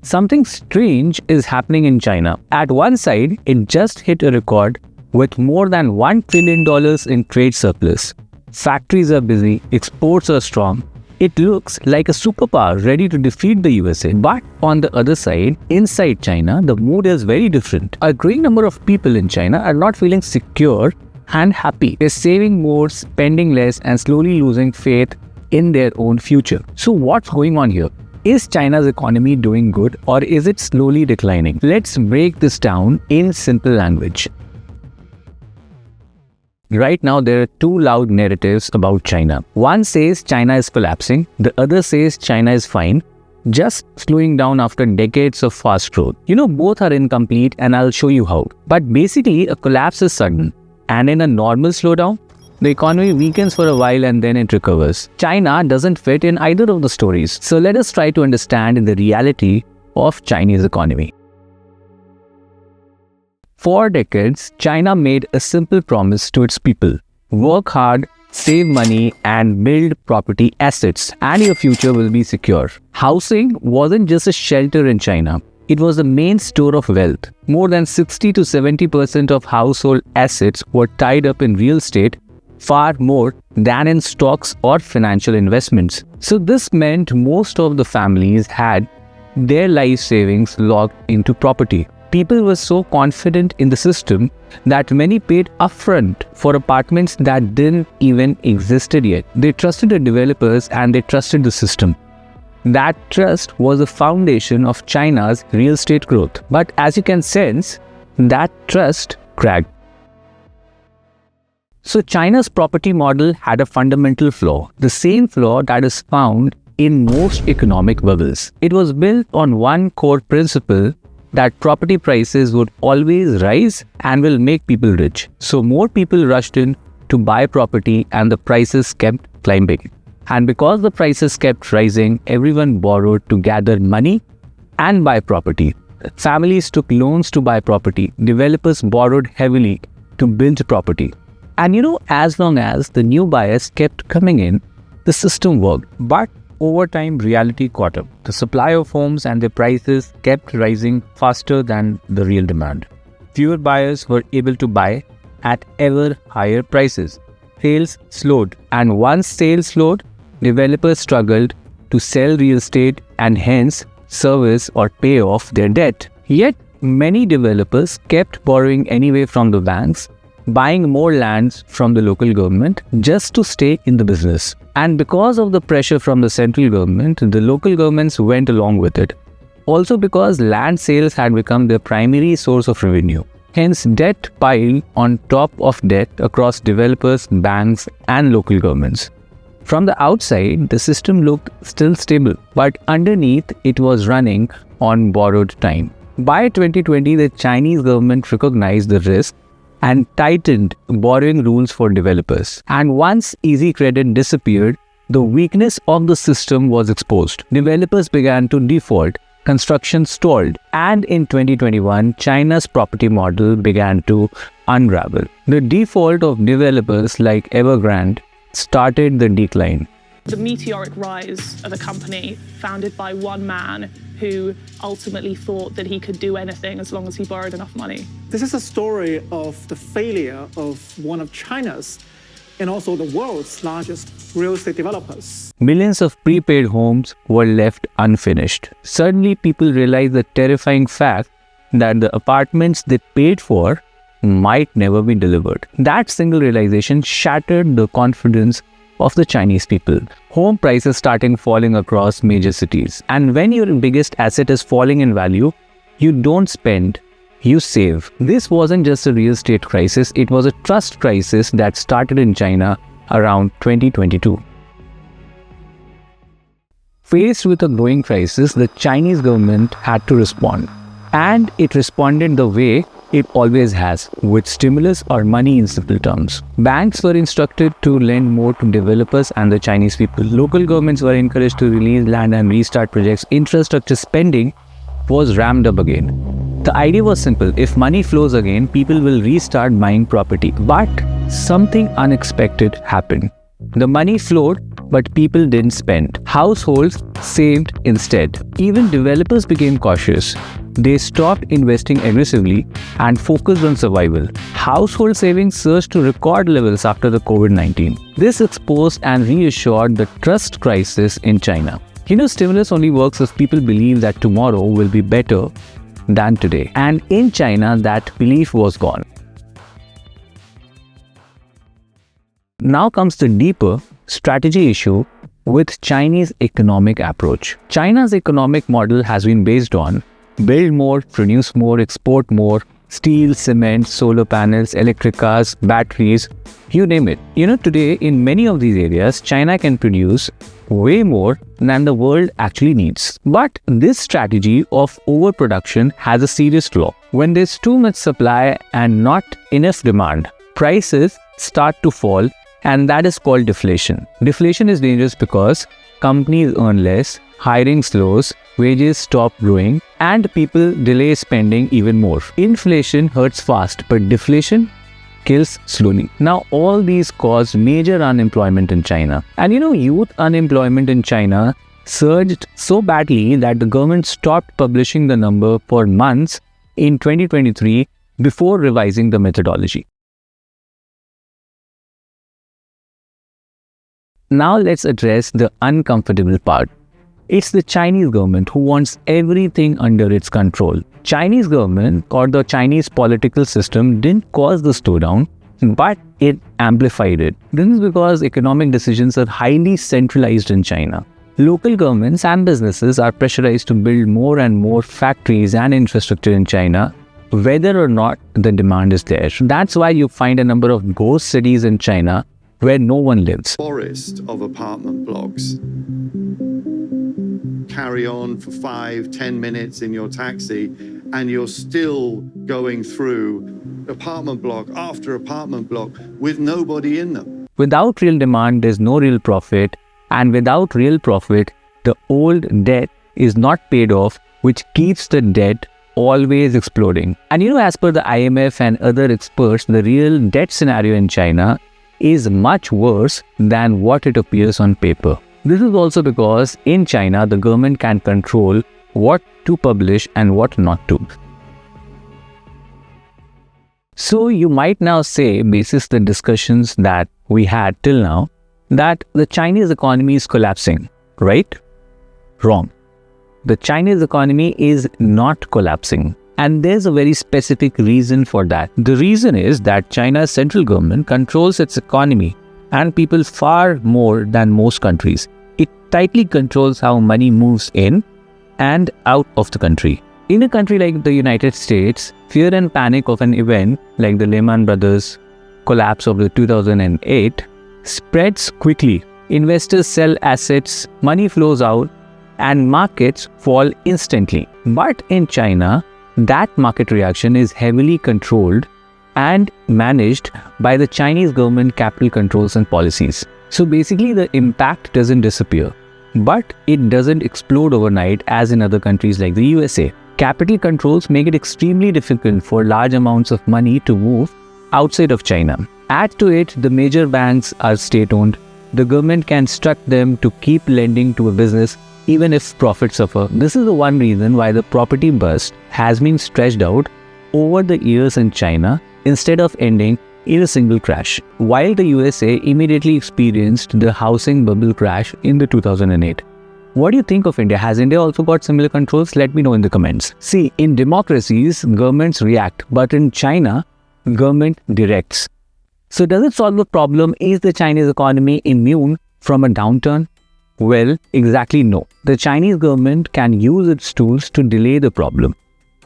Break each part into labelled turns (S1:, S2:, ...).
S1: Something strange is happening in China. At one side, it just hit a record with more than $1 trillion in trade surplus. Factories are busy, exports are strong. It looks like a superpower ready to defeat the USA. But on the other side, inside China, the mood is very different. A growing number of people in China are not feeling secure and happy. They're saving more, spending less, and slowly losing faith in their own future. So what's going on here? Is China's economy doing good or is it slowly declining? Let's break this down in simple language. Right now, there are two loud narratives about China. One says China is collapsing, the other says China is fine, just slowing down after decades of fast growth. Both are incomplete and I'll show you how. But basically, a collapse is sudden. And in a normal slowdown, the economy weakens for a while and then it recovers. China doesn't fit in either of the stories. So let us try to understand the reality of Chinese economy. For decades, China made a simple promise to its people. Work hard, save money, and build property assets, and your future will be secure. Housing wasn't just a shelter in China. It was the main store of wealth. More than 60 to 70% of household assets were tied up in real estate, far more than in stocks or financial investments. So this meant most of the families had their life savings locked into property. People were so confident in the system that many paid upfront for apartments that didn't even existed yet. They trusted the developers and they trusted the system. That trust was the foundation of China's real estate growth. But as you can sense, that trust cracked. So China's property model had a fundamental flaw, the same flaw that is found in most economic bubbles. It was built on one core principle that property prices would always rise and will make people rich. So more people rushed in to buy property and the prices kept climbing. And because the prices kept rising, everyone borrowed to gather money and buy property. Families took loans to buy property. Developers borrowed heavily to build property. And as long as the new buyers kept coming in, the system worked. But over time, reality caught up. The supply of homes and their prices kept rising faster than the real demand. Fewer buyers were able to buy at ever higher prices. Sales slowed, and once sales slowed, developers struggled to sell real estate and hence service or pay off their debt. Yet, many developers kept borrowing anyway from the banks, buying more lands from the local government just to stay in the business. And because of the pressure from the central government, the local governments went along with it. Also because land sales had become their primary source of revenue. Hence, debt piled on top of debt across developers, banks, and local governments. From the outside, the system looked still stable, but underneath it was running on borrowed time. By 2020, the Chinese government recognized the risk and tightened borrowing rules for developers. And once easy credit disappeared, the weakness of the system was exposed. Developers began to default, construction stalled, and in 2021, China's property model began to unravel. The default of developers like Evergrande started the decline.
S2: The meteoric rise of a company founded by one man who ultimately thought that he could do anything as long as he borrowed enough money.
S3: This is a story of the failure of one of China's and also the world's largest real estate developers.
S1: Millions of prepaid homes were left unfinished. Suddenly, people realized the terrifying fact that the apartments they paid for might never be delivered. That single realization shattered the confidence of the Chinese people. Home prices started falling across major cities. And when your biggest asset is falling in value, you don't spend, you save. This wasn't just a real estate crisis, it was a trust crisis that started in China around 2022. Faced with a growing crisis, the Chinese government had to respond. And it responded the way it always has, with stimulus or money in simple terms. Banks were instructed to lend more to developers and the Chinese people. Local governments were encouraged to release land and restart projects. Infrastructure spending was ramped up again. The idea was simple. If money flows again, people will restart buying property. But something unexpected happened. The money flowed, but people didn't spend. Households saved instead. Even developers became cautious. They stopped investing aggressively and focused on survival. Household savings surged to record levels after the COVID-19. This exposed and reassured the trust crisis in China. Stimulus only works if people believe that tomorrow will be better than today. And in China, that belief was gone. Now comes the deeper strategy issue with Chinese economic approach. China's economic model has been based on build more, produce more, export more, steel, cement, solar panels, electric cars, batteries, you name it. Today in many of these areas, China can produce way more than the world actually needs. But this strategy of overproduction has a serious flaw. When there's too much supply and not enough demand, prices start to fall, and that is called deflation. Deflation is dangerous because companies earn less, hiring slows, wages stop growing, and people delay spending even more. Inflation hurts fast, but deflation kills slowly. Now, all these cause major unemployment in China. And youth unemployment in China surged so badly that the government stopped publishing the number for months in 2023 before revising the methodology. Now let's address the uncomfortable part. It's the Chinese government who wants everything under its control. Chinese government or the Chinese political system didn't cause the slowdown, but it amplified it. This is because economic decisions are highly centralized in China. Local governments and businesses are pressurized to build more and more factories and infrastructure in China, whether or not the demand is there. That's why you find a number of ghost cities in China where no one lives.
S4: Forest of apartment blocks. Carry on for 5-10 minutes in your taxi and you're still going through apartment block after apartment block with nobody in them.
S1: Without real demand, there's no real profit, and without real profit, the old debt is not paid off, which keeps the debt always exploding. And as per the IMF and other experts, the real debt scenario in China is much worse than what it appears on paper. This is also because in China, the government can control what to publish and what not to. So you might now say, basis the discussions that we had till now, that the Chinese economy is collapsing, right? Wrong. The Chinese economy is not collapsing. And there's a very specific reason for that. The reason is that China's central government controls its economy and people far more than most countries. It tightly controls how money moves in and out of the country. In a country like the United States, fear and panic of an event like the Lehman Brothers collapse of the 2008 spreads quickly. Investors sell assets, money flows out, and markets fall instantly. But in China, that market reaction is heavily controlled and managed by the Chinese government capital controls and policies. So basically the impact doesn't disappear, but it doesn't explode overnight as in other countries like the USA. Capital controls make it extremely difficult for large amounts of money to move outside of China. Add to it, the major banks are state-owned. The government can instruct them to keep lending to a business even if profits suffer. This is the one reason why the property bust has been stretched out over the years in China instead of ending in a single crash. While the USA immediately experienced the housing bubble crash in the 2008. What do you think of India? Has India also got similar controls? Let me know in the comments. See, in democracies, governments react, but in China, government directs. So does it solve the problem? Is the Chinese economy immune from a downturn? Well, exactly no. The Chinese government can use its tools to delay the problem.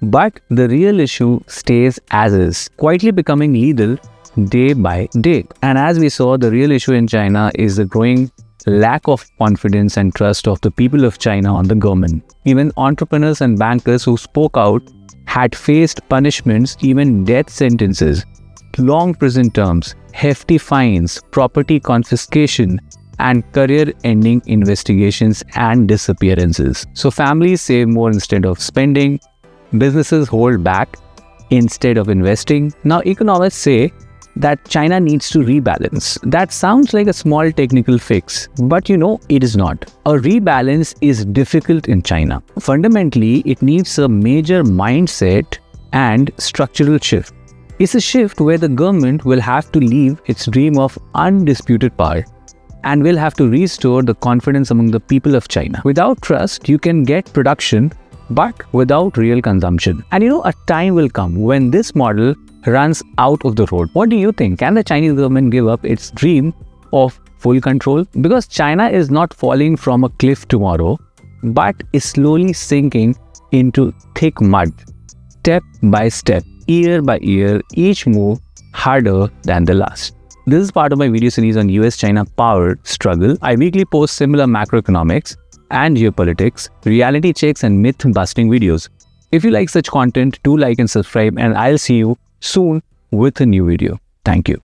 S1: But the real issue stays as is, quietly becoming lethal day by day. And as we saw, the real issue in China is the growing lack of confidence and trust of the people of China on the government. Even entrepreneurs and bankers who spoke out had faced punishments, even death sentences, long prison terms, hefty fines, property confiscation, and career-ending investigations and disappearances. So families save more instead of spending, businesses hold back instead of investing. Now economists say that China needs to rebalance. That sounds like a small technical fix, but it is not. A rebalance is difficult in China. Fundamentally, it needs a major mindset and structural shift. It's a shift where the government will have to leave its dream of undisputed power and will have to restore the confidence among the people of China. Without trust, you can get production, but without real consumption. And a time will come when this model runs out of the road. What do you think? Can the Chinese government give up its dream of full control? Because China is not falling from a cliff tomorrow, but is slowly sinking into thick mud, step by step, year by year, each move harder than the last. This is part of my video series on US-China power struggle. I weekly post similar macroeconomics and geopolitics, reality checks and myth-busting videos. If you like such content, do like and subscribe, and I'll see you soon with a new video. Thank you.